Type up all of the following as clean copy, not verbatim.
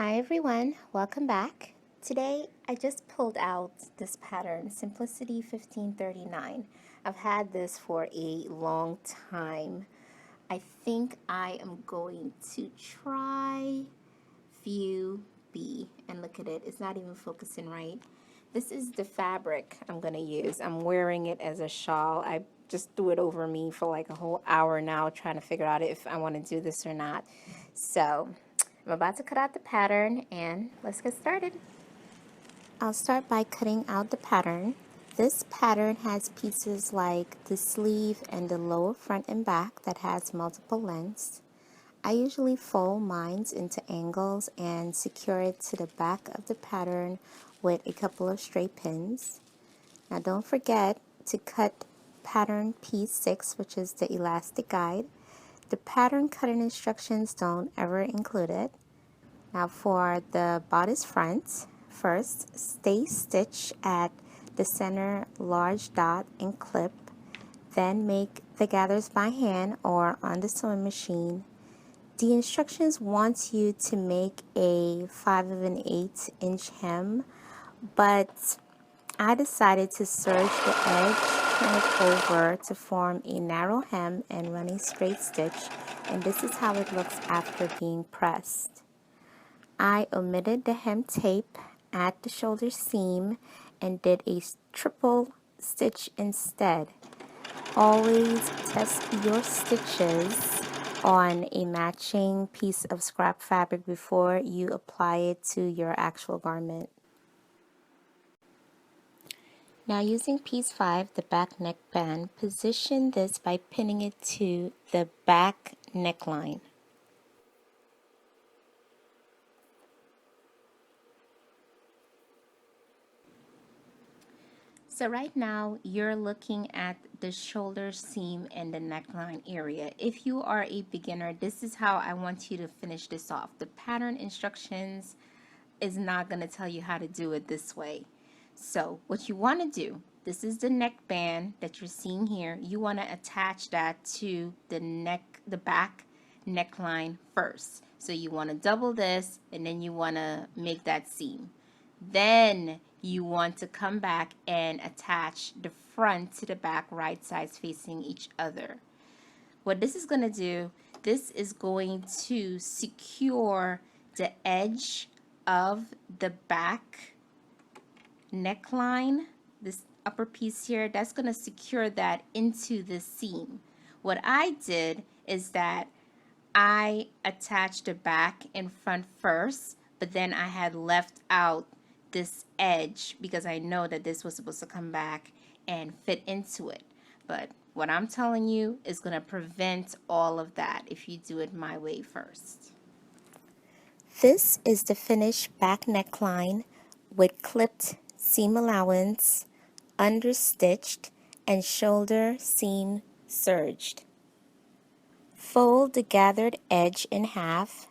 Hi everyone, welcome back. Today I just pulled out this pattern, Simplicity 1539. I've had this for a long time. I think I am going to try View B, and look at it, it's not even focusing right. This is the fabric I'm going to use. I'm wearing it as a shawl. I just threw it over me for like a whole hour now trying to figure out if I want to do this or not. So I'm about to cut out the pattern and let's get started. I'll start by cutting out the pattern. This pattern has pieces like the sleeve and the lower front and back that has multiple lengths. I usually fold mine into angles and secure it to the back of the pattern with a couple of straight pins. Now don't forget to cut pattern piece 6, which is the elastic guide. The pattern cutting instructions don't ever include it. Now for the bodice front, first stay stitch at the center large dot and clip, then make the gathers by hand or on the sewing machine. The instructions want you to make a 5 1/8 inch hem, but I decided to serge the edge, turn it over to form a narrow hem and run a straight stitch, and this is how it looks after being pressed. I omitted the hem tape at the shoulder seam and did a triple stitch instead. Always test your stitches on a matching piece of scrap fabric before you apply it to your actual garment. Now using piece 5, the back neckband, position this by pinning it to the back neckline. So right now you're looking at the shoulder seam and the neckline area. If you are a beginner, this is how I want you to finish this off. The pattern instructions is not going to tell you how to do it this way. So what you want to do, this is the neckband that you're seeing here. You want to attach that to the back neckline first. So you want to double this and then you want to make that seam. Then you want to come back and attach the front to the back, right sides facing each other. What this is going to do, this is going to secure the edge of the back neckline, this upper piece here, that's going to secure that into the seam. What I did is that I attached the back and front first, but then I had left out this edge because I know that this was supposed to come back and fit into it. But what I'm telling you is going to prevent all of that if you do it my way first. This is the finished back neckline with clipped seam allowance, understitched, and shoulder seam serged. Fold the gathered edge in half,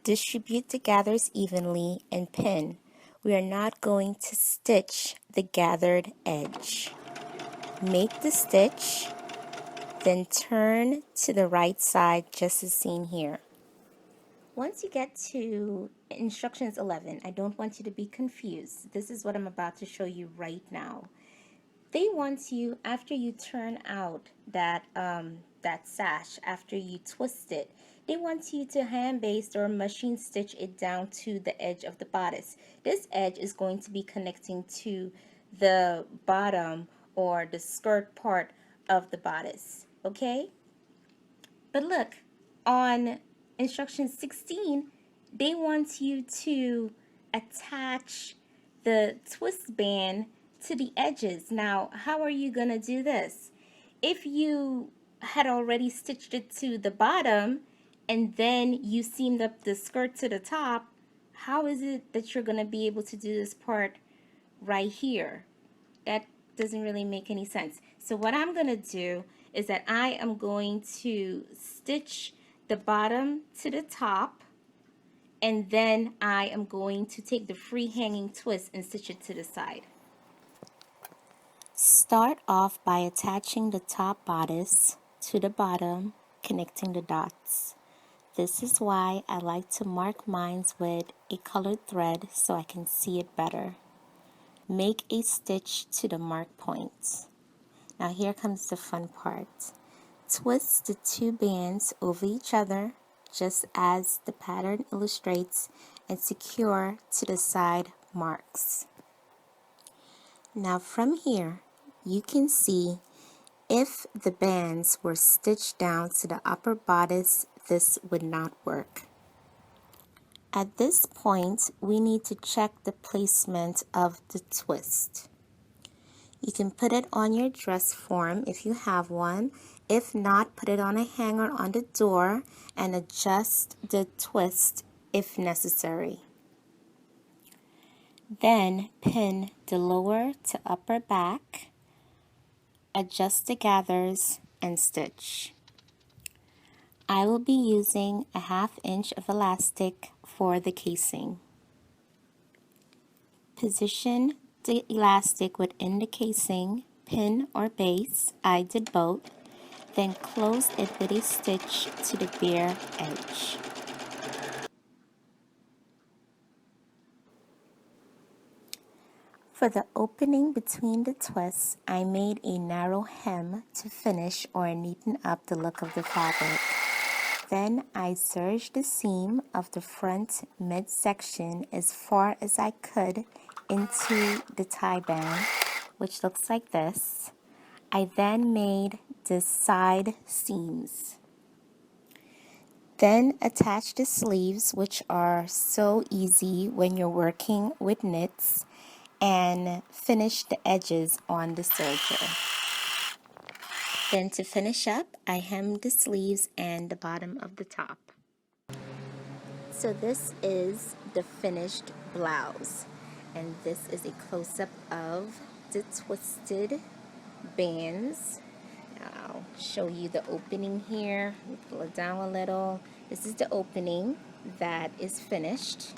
distribute the gathers evenly, and pin. We are not going to stitch the gathered edge. Make the stitch, then turn to the right side just as seen here. Once you get to instructions 11, I don't want you to be confused. This is what I'm about to show you right now. They want you, after you turn out that sash, after you twist it, they want you to hand baste or machine stitch it down to the edge of the bodice. This edge is going to be connecting to the bottom or the skirt part of the bodice, okay? But look, on instruction 16, they want you to attach the twist band to the edges. Now, how are you going to do this? If you had already stitched it to the bottom and then you seamed up the skirt to the top, how is it that you're going to be able to do this part right here? That doesn't really make any sense. So what I'm going to do is that I am going to stitch the bottom to the top, and then I am going to take the free hanging twist and stitch it to the side. Start off by attaching the top bodice to the bottom, connecting the dots. This is why I like to mark mines with a colored thread so I can see it better. Make a stitch to the mark point. Now here comes the fun part. Twist the two bands over each other, just as the pattern illustrates, and secure to the side marks. Now from here, you can see if the bands were stitched down to the upper bodice, this would not work. At this point, we need to check the placement of the twist. You can put it on your dress form if you have one. If not, put it on a hanger on the door and adjust the twist if necessary. Then pin the lower to upper back, adjust the gathers, and stitch. I will be using a 1/2 inch of elastic for the casing. Position the elastic within the casing, pin or base, I did both, then close it with a stitch to the bare edge. For the opening between the twists, I made a narrow hem to finish or neaten up the look of the fabric. Then I serged the seam of the front midsection as far as I could into the tie band, which looks like this. I then made the side seams. Then attach the sleeves, which are so easy when you're working with knits, and finish the edges on the serger. Then to finish up, I hemmed the sleeves and the bottom of the top. So this is the finished blouse, and this is a close-up of the twisted bands. Now I'll show you the opening here. Pull it down a little. This is the opening that is finished.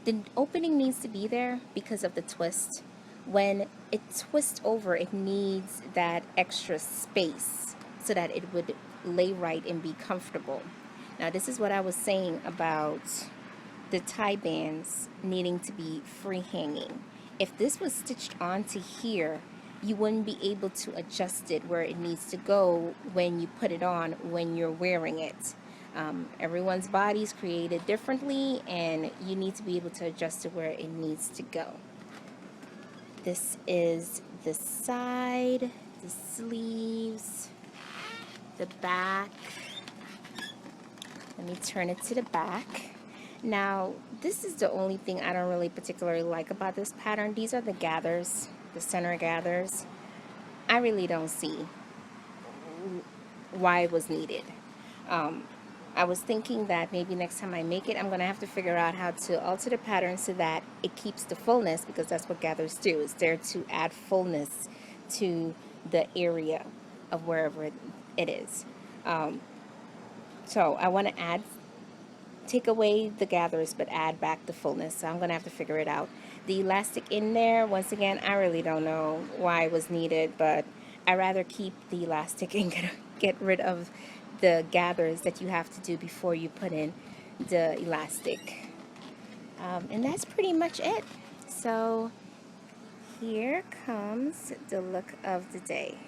The opening needs to be there because of the twist. When it twists over, it needs that extra space so that it would lay right and be comfortable. Now this is what I was saying about the tie bands needing to be free hanging. If this was stitched onto here, you wouldn't be able to adjust it where it needs to go when you put it on when you're wearing it. Everyone's body is created differently, and you need to be able to adjust it where it needs to go. This is the side, the sleeves, the back. Let me turn it to the back. Now, this is the only thing I don't really particularly like about this pattern. These are the gathers, the center gathers. I really don't see why it was needed. I was thinking that maybe next time I make it, I'm going to have to figure out how to alter the pattern so that it keeps the fullness, because that's what gathers do. It's there to add fullness to the area of wherever it is. So I want to take away the gathers but add back the fullness. So I'm going to have to figure it out. The elastic in there, once again, I really don't know why it was needed, but I'd rather keep the elastic and get rid of the gathers that you have to do before you put in the elastic. And that's pretty much it. So here comes the look of the day.